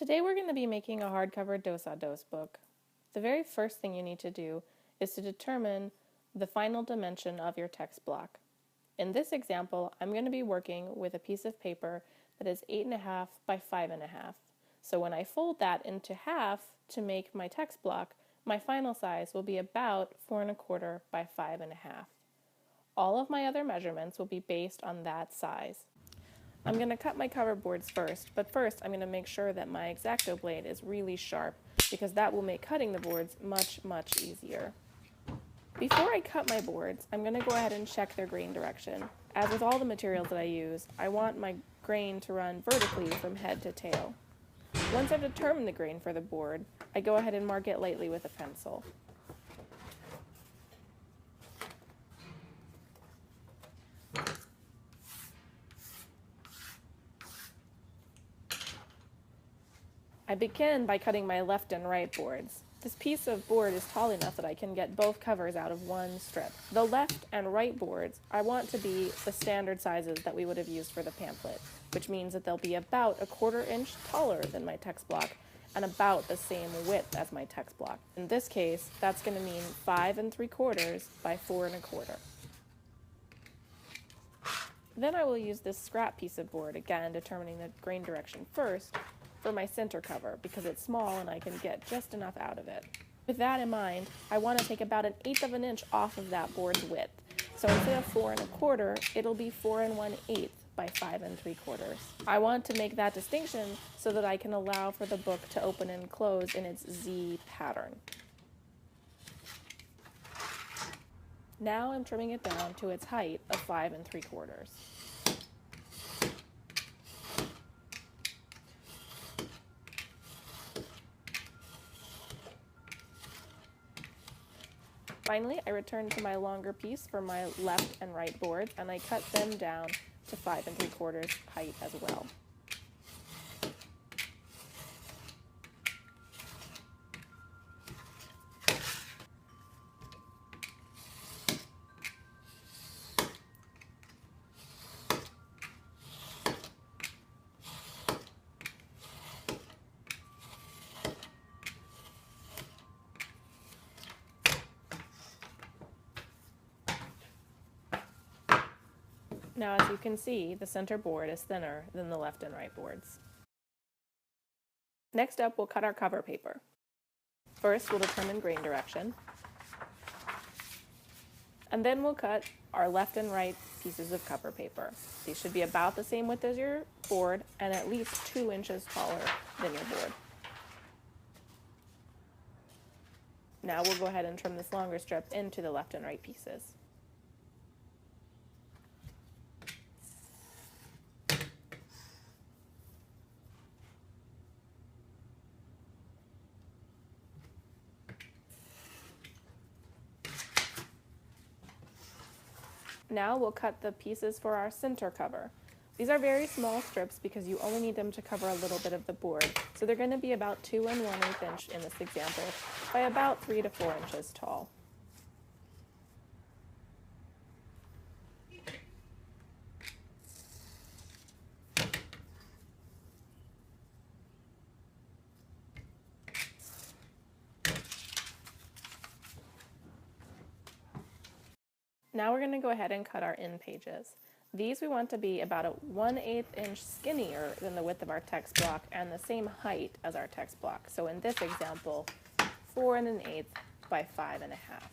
Today we're going to be making a hardcover dos-a-dos book. The very first thing you need to do is to determine the final dimension of your text block. In this example, I'm going to be working with a piece of paper that is 8.5 by 5.5. So when I fold that into half to make my text block, my final size will be about 4.25 by 5.5. All of my other measurements will be based on that size. I'm going to cut my cover boards first, but first I'm going to make sure that my X-Acto blade is really sharp because that will make cutting the boards much easier. Before I cut my boards, I'm going to go ahead and check their grain direction. As with all the materials that I use, I want my grain to run vertically from head to tail. Once I've determined the grain for the board, I go ahead and mark it lightly with a pencil. I begin by cutting my left and right boards. This piece of board is tall enough that I can get both covers out of one strip. The left and right boards I want to be the standard sizes that we would have used for the pamphlet, which means that they'll be about 1/4 inch taller than my text block and about the same width as my text block. In this case, that's going to mean 5.75 by 4.25. Then I will use this scrap piece of board, again determining the grain direction first, for my center cover because it's small and I can get just enough out of it. With that in mind, I want to take about 1/8 of an inch off of that board's width. So instead of 4.25, it'll be 4 1/8 by 5 3/4. I want to make that distinction so that I can allow for the book to open and close in its Z pattern. Now I'm trimming it down to its height of 5 3/4. Finally, I return to my longer piece for my left and right boards, and I cut them down to 5 3/4 height as well. Now, as you can see, the center board is thinner than the left and right boards. Next up, we'll cut our cover paper. First, we'll determine grain direction, and then we'll cut our left and right pieces of cover paper. These should be about the same width as your board and at least 2 inches taller than your board. Now we'll go ahead and trim this longer strip into the left and right pieces. Now we'll cut the pieces for our center cover. These are very small strips because you only need them to cover a little bit of the board. So they're going to be about 2 1/8 inch in this example by about 3 to 4 inches tall. Now we're going to go ahead and cut our end pages. These we want to be about 1/8 inch skinnier than the width of our text block and the same height as our text block. So in this example, 4 1/8 by 5.5.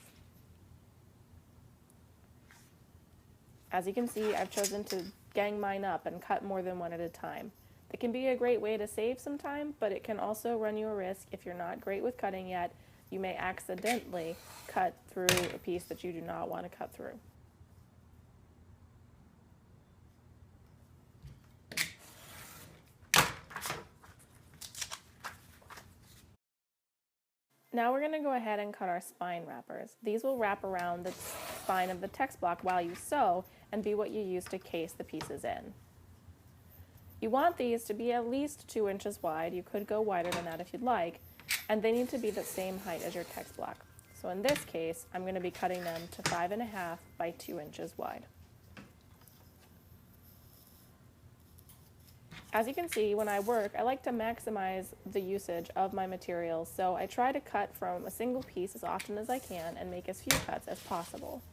As you can see, I've chosen to gang mine up and cut more than one at a time. It can be a great way to save some time, but it can also run you a risk if you're not great with cutting yet. You may accidentally cut through a piece that you do not want to cut through. Now we're going to go ahead and cut our spine wrappers. These will wrap around the spine of the text block while you sew and be what you use to case the pieces in. You want these to be at least 2 inches wide. You could go wider than that if you'd like. And they need to be the same height as your text block. So in this case, I'm going to be cutting them to 5.5 by 2 inches wide. As you can see, when I work, I like to maximize the usage of my materials, so I try to cut from a single piece as often as I can and make as few cuts as possible.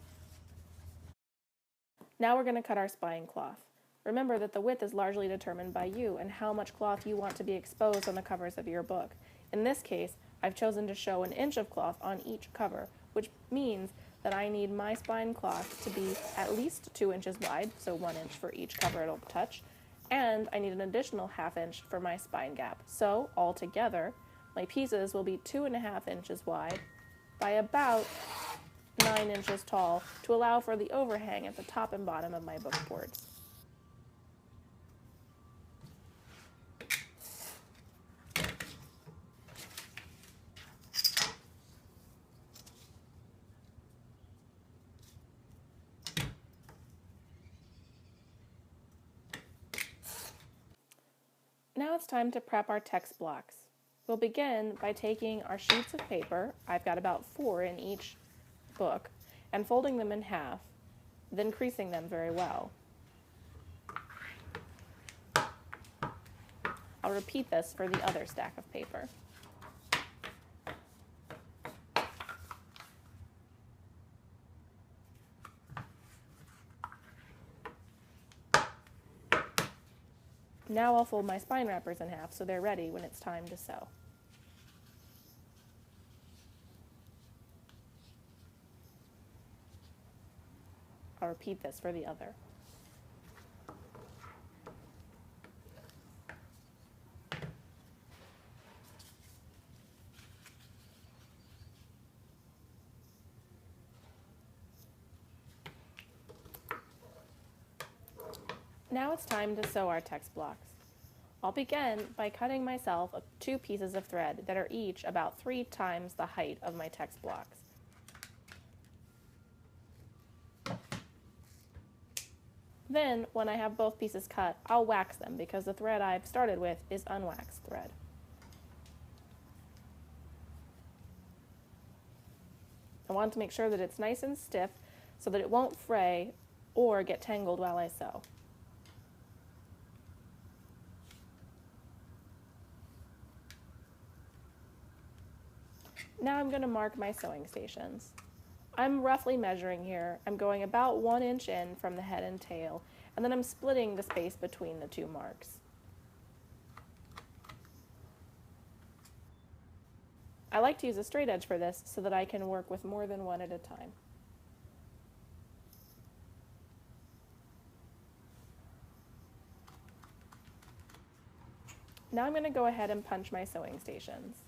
Now we're going to cut our spine cloth. Remember that the width is largely determined by you and how much cloth you want to be exposed on the covers of your book. In this case, I've chosen to show an inch of cloth on each cover, which means that I need my spine cloth to be at least 2 inches wide, so 1 inch for each cover it'll touch, and I need an additional ½ inch for my spine gap. So altogether, my pieces will be 2½ inches wide by about 9 inches tall to allow for the overhang at the top and bottom of my book boards. Now it's time to prep our text blocks. We'll begin by taking our sheets of paper, I've got about 4 in each book, and folding them in half, then creasing them very well. I'll repeat this for the other stack of paper. Now I'll fold my spine wrappers in half so they're ready when it's time to sew. I'll repeat this for the other. Now it's time to sew our text blocks. I'll begin by cutting myself 2 pieces of thread that are each about 3 times the height of my text blocks. Then, when I have both pieces cut, I'll wax them because the thread I've started with is unwaxed thread. I want to make sure that it's nice and stiff so that it won't fray or get tangled while I sew. Now I'm going to mark my sewing stations. I'm roughly measuring here. I'm going about 1 inch in from the head and tail, and then I'm splitting the space between the 2 marks. I like to use a straight edge for this so that I can work with more than one at a time. Now I'm going to go ahead and punch my sewing stations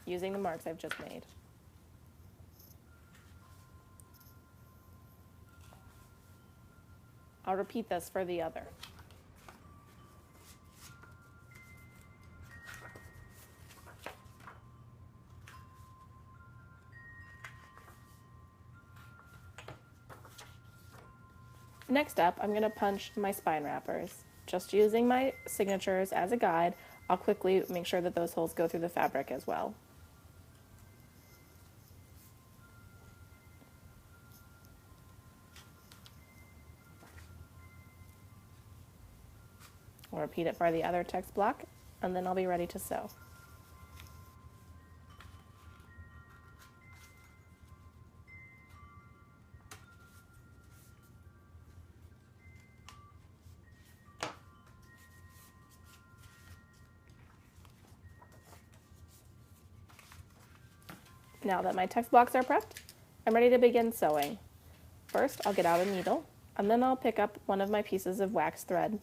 using the marks I've just made. I'll repeat this for the other. Next up, I'm going to punch my spine wrappers. Just using my signatures as a guide, I'll quickly make sure that those holes go through the fabric as well. I'll repeat it for the other text block, and then I'll be ready to sew. Now that my text blocks are prepped, I'm ready to begin sewing. First, I'll get out a needle, and then I'll pick up one of my pieces of waxed thread.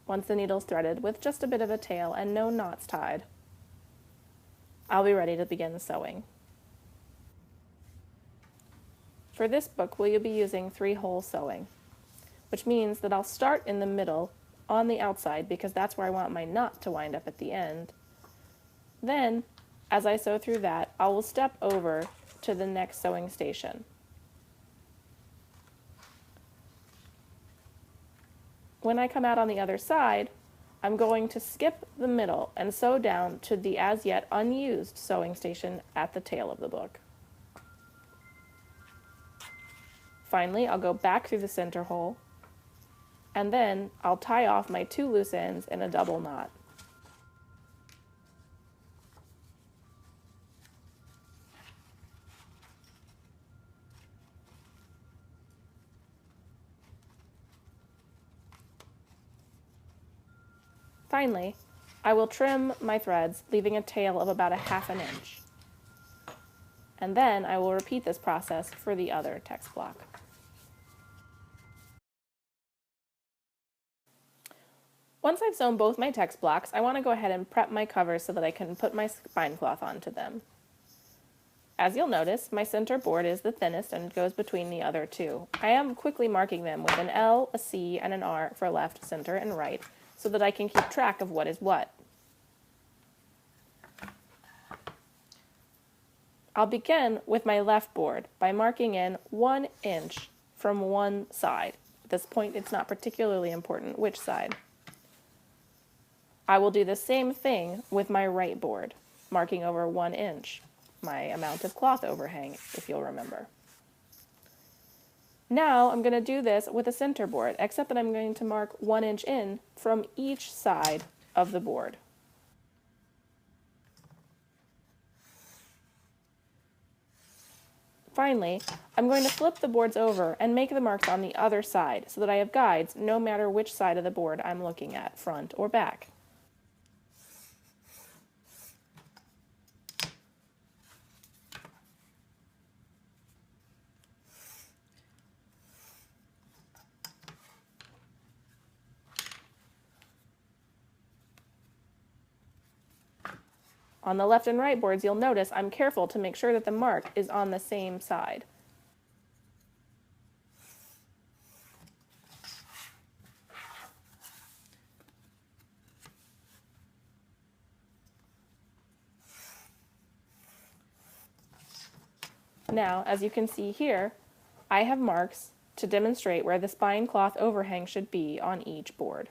Once the needle's threaded with just a bit of a tail and no knots tied, I'll be ready to begin sewing. For this book, we'll be using 3-hole sewing, which means that I'll start in the middle on the outside because that's where I want my knot to wind up at the end. Then, as I sew through that, I will step over to the next sewing station. When I come out on the other side, I'm going to skip the middle and sew down to the as yet unused sewing station at the tail of the book. Finally, I'll go back through the center hole And then I'll tie off my 2 loose ends in a double knot. Finally, I will trim my threads, leaving a tail of about 1/2 inch. And then I will repeat this process for the other text block. Once I've sewn both my text blocks, I want to go ahead and prep my covers so that I can put my spine cloth onto them. As you'll notice, my center board is the thinnest and goes between the other 2. I am quickly marking them with an L, a C, and an R for left, center, and right, so that I can keep track of what is what. I'll begin with my left board by marking in 1 inch from one side. At this point, it's not particularly important which side. I will do the same thing with my right board, marking over 1 inch, my amount of cloth overhang, if you'll remember. Now I'm going to do this with a center board, except that I'm going to mark 1 inch in from each side of the board. Finally, I'm going to flip the boards over and make the marks on the other side so that I have guides no matter which side of the board I'm looking at, front or back. On the left and right boards, you'll notice I'm careful to make sure that the mark is on the same side. Now, as you can see here, I have marks to demonstrate where the spine cloth overhang should be on each board.